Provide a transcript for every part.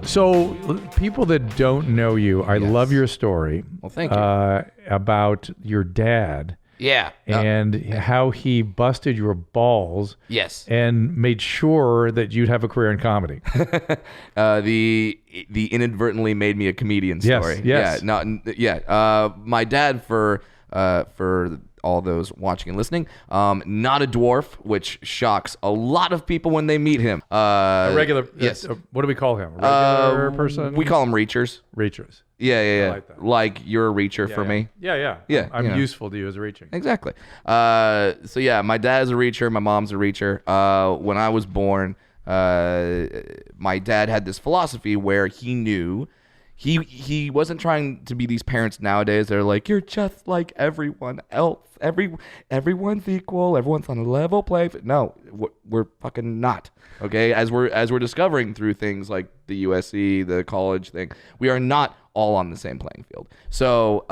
So people that don't know you, I love your story. Well, thank you. About your dad. Yeah. And how he busted your balls. Yes. And made sure that you'd have a career in comedy. The inadvertently made me a comedian story. Yes. My dad, for all those watching and listening, not a dwarf, which shocks a lot of people when they meet him. A regular. Yes. What do we call him? A regular person? We call him reachers. Reachers. Yeah. I like that. Like you're a reacher for me. Yeah. I'm useful to you as a reaching. Exactly. So yeah, my dad's a reacher. My mom's a reacher. When I was born, my dad had this philosophy where he knew he wasn't trying to be these parents nowadays. They're like, you're just like everyone else. Everyone's equal. Everyone's on a level playing field. No, we're fucking not. Okay, as we're discovering through things like the USC, the college thing, we are not all on the same playing field. So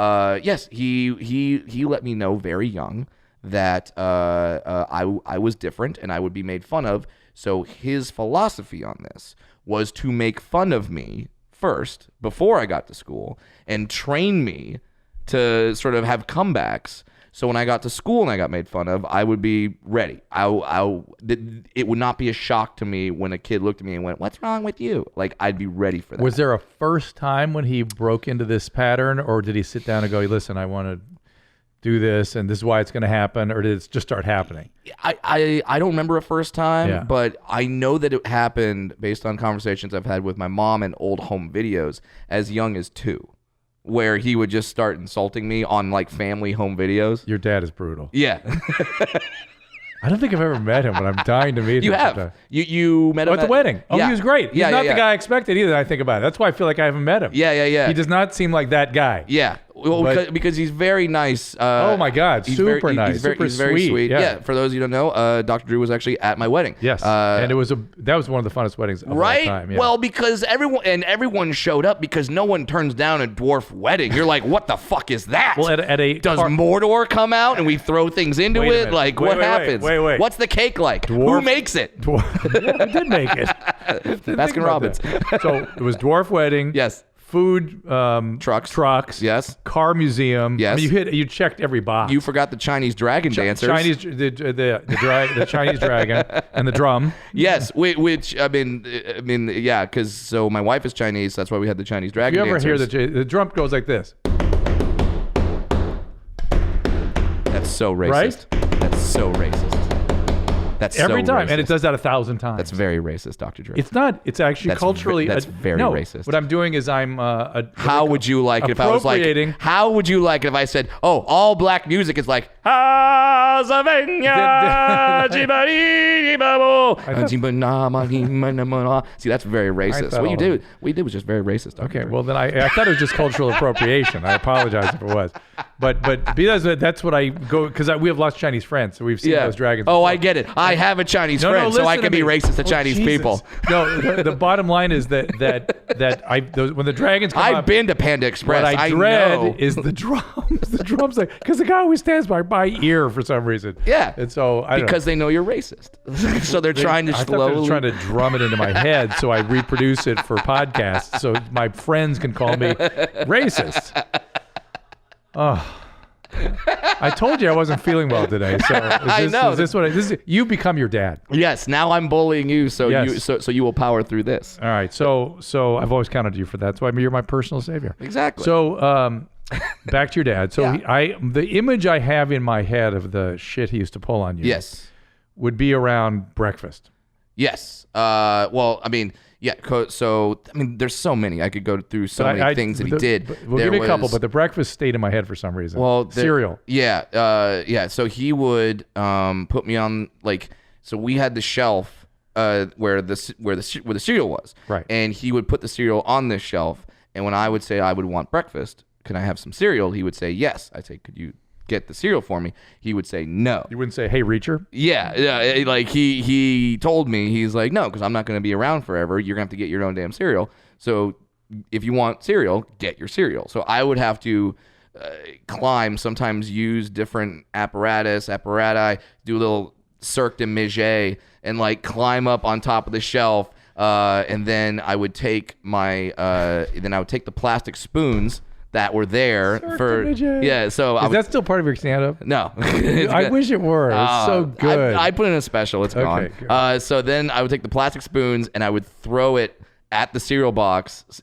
yes, he let me know very young that I was different and I would be made fun of. So his philosophy on this was to make fun of me first before I got to school and train me to sort of have comebacks. So when I got to school and I got made fun of, I would be ready. It would not be a shock to me when a kid looked at me and went, "What's wrong with you?" Like, I'd be ready for that. Was there a first time when he broke into this pattern, or did he sit down and go, "Listen, I want to do this, and this is why it's going to happen," or did it just start happening? I don't remember a first time, but I know that it happened based on conversations I've had with my mom and old home videos as young as 2. Where he would just start insulting me on like family home videos. Your dad is brutal. Yeah. I don't think I've ever met him, but I'm dying to meet him. You have. You met him at the wedding. Oh, yeah. He was great. He's not the guy I expected either. I think about it. That's why I feel like I haven't met him. Yeah. He does not seem like that guy. Yeah. Well, because he's very nice. Oh my God, super nice, super sweet. Yeah. For those of you who don't know, Dr. Drew was actually at my wedding. Yes, and that was one of the funnest weddings of all time. Yeah. Well, because everyone showed up because no one turns down a dwarf wedding. You're like, what the fuck is that? Well, does Mordor come out and we throw things into it? Like, what happens? Wait. What's the cake like? Who makes it? I did make it. Baskin Robbins. So it was dwarf wedding. Yes. Food, trucks, yes. Car museum, yes. I mean, you checked every box. You forgot the Chinese dragon dancers, the Chinese dragon, and the drum. Yes, which I mean, yeah, because so my wife is Chinese, so that's why we had the Chinese dragon dancers. You ever hear the drum goes like this? That's so racist. Right? That's so racist. That's every so time, racist. and it does that 1,000 times. That's very racist, Dr. Drew. It's not. It's actually culturally. That's very racist. What I'm doing is I'm. How would you like it if I was like? How would you like it if I said, "Oh, all black music is like." See, that's very racist. What you did was just very racist. Dr. Okay, Drew. well then I thought it was just cultural appropriation. I apologize if it was, but because that's what I go because we have lots of Chinese friends, so we've seen those dragons. Oh, I get it. I have a Chinese friend, so I can be racist to Chinese people. No, the bottom line is that when the dragons come I've been to Panda Express. What I dread is the drums. The drums, like, because the guy always stands by my ear for some reason. Yeah, and so because they know you're racist, so they're trying to slowly trying to drum it into my head so I reproduce it for podcasts, so my friends can call me racist. Oh. I told you I wasn't feeling well today. So is this you become your dad? Yes. Now I'm bullying you, so you will power through this. All right. So I've always counted you for that. So you're my personal savior. Exactly. So back to your dad. So the image I have in my head of the shit he used to pull on you. Yes. Would be around breakfast. Yes. Well, I mean. Yeah, so I mean, there's so many. I could go through so many things that he did. We'll give you a couple, but the breakfast stayed in my head for some reason. Well, cereal. Yeah. So he would put me on so we had the shelf where the cereal was, right? And he would put the cereal on this shelf, and when I would say I would want breakfast, can I have some cereal? He would say yes. I'd say, could you get the cereal for me? He would say no. You wouldn't say, hey, Reacher? Yeah. Like he told me, he's like, no, because I'm not going to be around forever. You're going to have to get your own damn cereal. So if you want cereal, get your cereal. So I would have to climb, sometimes use different apparati, do a little Cirque de Magie and like climb up on top of the shelf, And then I would take the plastic spoons that were there So is that still part of your stand-up? No. I wish it were. It's so good. I put in a special. It's gone. So then I would take the plastic spoons and I would throw it at the cereal box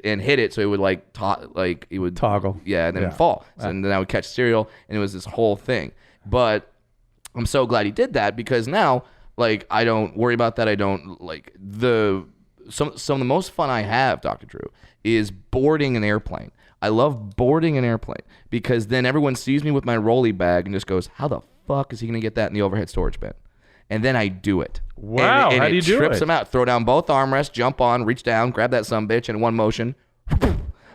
and hit it so it would it would toggle. Yeah, and then it'd fall. And then I would catch cereal, and it was this whole thing. But I'm so glad he did that, because now I don't worry about that. I don't some of the most fun I have, Dr. Drew, is boarding an airplane. I love boarding an airplane because then everyone sees me with my rolly bag and just goes, how the fuck is he going to get that in the overhead storage bin? And then I do it. Wow, and how do you do it? It trips them out. Throw down both armrests, jump on, reach down, grab that sumbitch in one motion,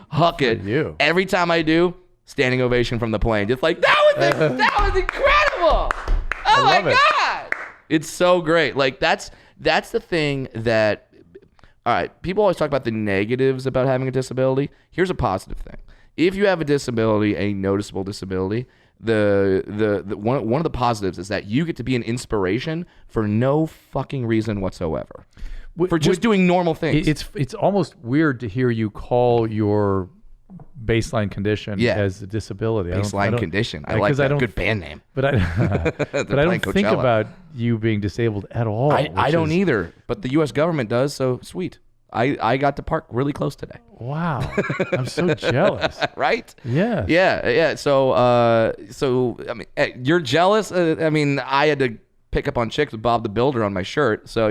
huck it. You. Every time I do, standing ovation from the plane. Just that was incredible. Oh my God. It's so great. That's the thing that, all right, people always talk about the negatives about having a disability. Here's a positive thing. If you have a disability, a noticeable disability, one of the positives is that you get to be an inspiration for no fucking reason whatsoever. For just doing normal things. It's almost weird to hear you call your baseline condition as a disability. Baseline condition. I like that. Good band name. But I don't think about you being disabled at all. I don't either. But the U.S. government does, so sweet. I got to park really close today. Wow. I'm so jealous. Right? Yeah. Yeah. So I mean, you're jealous? I mean, I had to pick up on chicks with Bob the Builder on my shirt. So,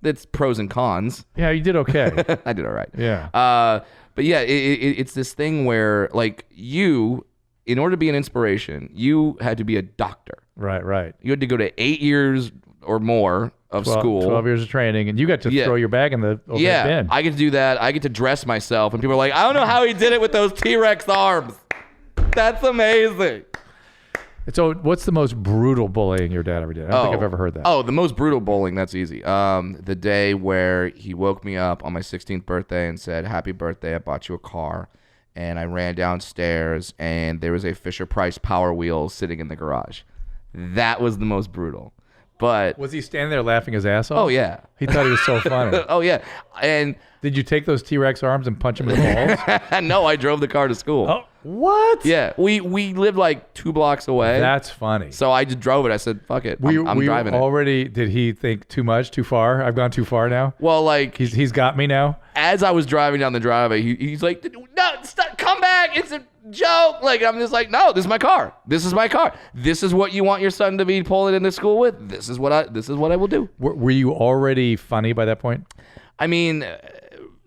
it's pros and cons. Yeah, you did okay. I did all right. Yeah. But yeah, it's this thing where, you, in order to be an inspiration, you had to be a doctor. Right. You had to go to 8 years or more of school. 12 years of training, and you got to throw your bag in the bin. I get to do that. I get to dress myself, and people are like, I don't know how he did it with those T-Rex arms. That's amazing. So what's the most brutal bullying your dad ever did? I don't think I've ever heard that. Oh, the most brutal bullying, that's easy. The day where he woke me up on my 16th birthday and said, happy birthday, I bought you a car. And I ran downstairs, and there was a Fisher-Price Power Wheel sitting in the garage. That was the most brutal. But was he standing there laughing his ass off? Oh, yeah. He thought he was so funny. Oh, yeah. And did you take those T-Rex arms and punch him in the balls? No, I drove the car to school. Oh, what? Yeah, we lived 2 blocks away. That's funny. So I just drove it. I said, fuck it. I'm driving it. Did he think too much, too far? I've gone too far now? Well, he's got me now? As I was driving down the driveway, he's like, no, stop, come back. It's a joke. I'm just like, no, this is my car. This is my car. This is what you want your son to be pulling into school with. This is what I will do. Were you already funny by that point? I mean,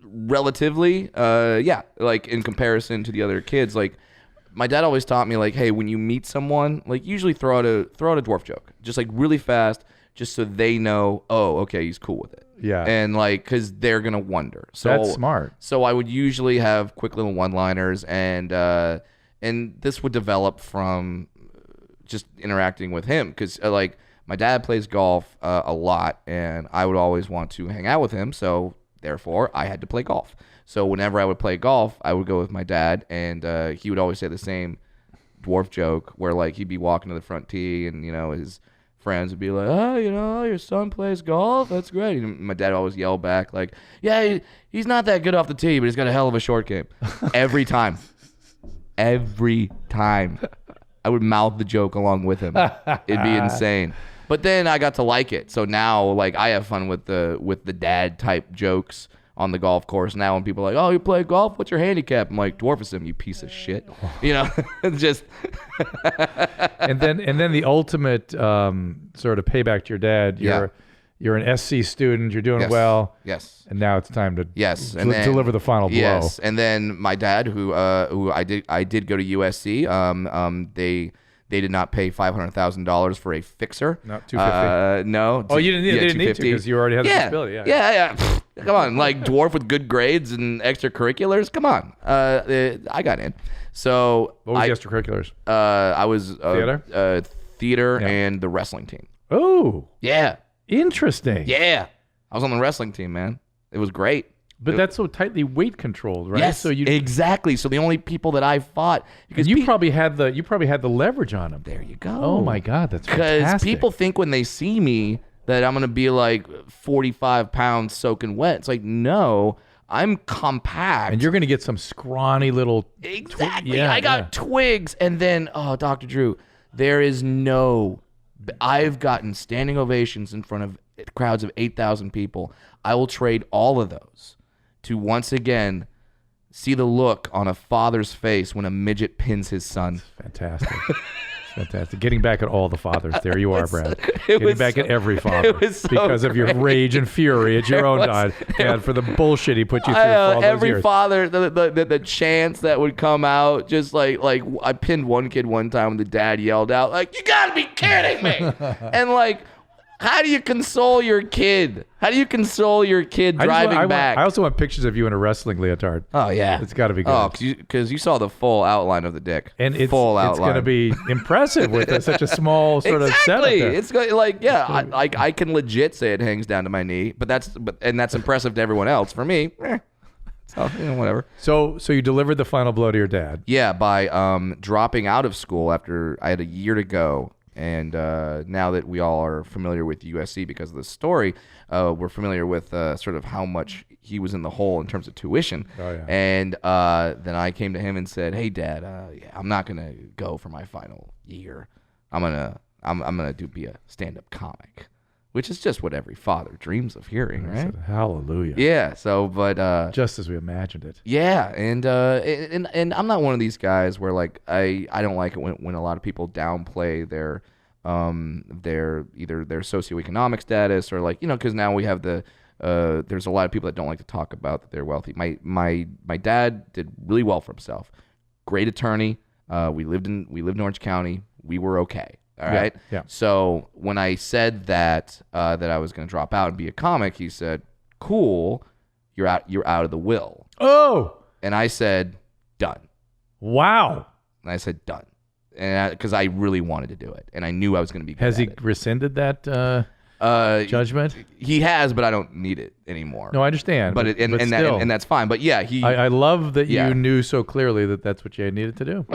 relatively, yeah. In comparison to the other kids, my dad always taught me, hey, when you meet someone, usually throw out a dwarf joke, just really fast, just so they know, oh, okay, he's cool with it. Yeah. And because they're gonna wonder. So that's smart. So I would usually have quick little one-liners, and this would develop from just interacting with him, because my dad plays golf a lot, and I would always want to hang out with him. So therefore, I had to play golf. So whenever I would play golf, I would go with my dad, and he would always say the same dwarf joke where he'd be walking to the front tee, and his friends would be like, oh, your son plays golf? That's great. And my dad always yelled back yeah, he's not that good off the tee, but he's got a hell of a short game. Every time. Every time. I would mouth the joke along with him. It'd be insane. But then I got to like it. So now I have fun with the dad type jokes on the golf course now, when people are like, oh, you play golf? What's your handicap? I'm like, dwarfism, you piece of shit. Just. and then the ultimate sort of payback to your dad. You're an SC student. You're doing well. Yes. And now it's time to deliver the final blow. Yes. And then my dad, who I did go to USC. They did not pay $500,000 for a fixer. Not $250. No. Oh, you didn't need to, because you already had the disability. Yeah. Come on, dwarf with good grades and extracurriculars. Come on. I got in. So what was the extracurriculars? I was theater Yeah. and the wrestling team. Oh. Yeah. Interesting. Yeah. I was on the wrestling team, man. It was great. But that's so tightly weight controlled, right? Yes, so exactly. So the only people that I fought, because you probably had the leverage on them. There you go. Oh my God, that's fantastic. Because people think when they see me that I'm going to be like 45 pounds soaking wet. It's like, no, I'm compact. And you're going to get some scrawny little... Exactly. I got twigs. And then, Dr. Drew, I've gotten standing ovations in front of crowds of 8,000 people. I will trade all of those to once again see the look on a father's face when a midget pins his son. Fantastic. Fantastic. Getting back at all the fathers. There you are, Brad. Getting back at every father because of your rage and fury at your own dad for the bullshit he put you through for all those every years. father, the chants that would come out, just like I pinned one kid one time when the dad yelled out, like, you gotta be kidding me. And like, how do you console your kid? How do you console your kid driving back? I also want pictures of you in a wrestling leotard. Oh, yeah. It's got to be good. Oh, because you saw the full outline of the dick. And it's outline. It's going to be impressive with such a small sort of setup there. It's like, yeah, I can legit say it hangs down to my knee, but that's impressive to everyone else. For me, so, whatever. So you delivered the final blow to your dad. Yeah, by dropping out of school after I had a year to go. And now that we all are familiar with USC because of the story, we're familiar with sort of how much he was in the hole in terms of tuition. Oh, yeah. And then I came to him and said, "Hey, Dad, I'm not gonna go for my final year. I'm gonna be a stand-up comic," which is just what every father dreams of hearing, right? Said, hallelujah. Yeah. So, but just as we imagined it. yeah, and I'm not one of these guys where like I don't like it when a lot of people downplay their either their socioeconomic status or like, because now we have there's a lot of people that don't like to talk about that they're wealthy. My dad did really well for himself. Great attorney. We lived in Orange County. We were okay. All right. Yeah. So when I said that I was going to drop out and be a comic, he said, "Cool, you're out of the will." Oh. And I said, "Done." Wow. And I said, "Done," and because I really wanted to do it, and I knew I was going to be good Has at he it. rescinded that judgment? He has, but I don't need it anymore. No, I understand. But still. that's fine. But yeah, I love that Yeah. you knew so clearly that that's what you needed to do.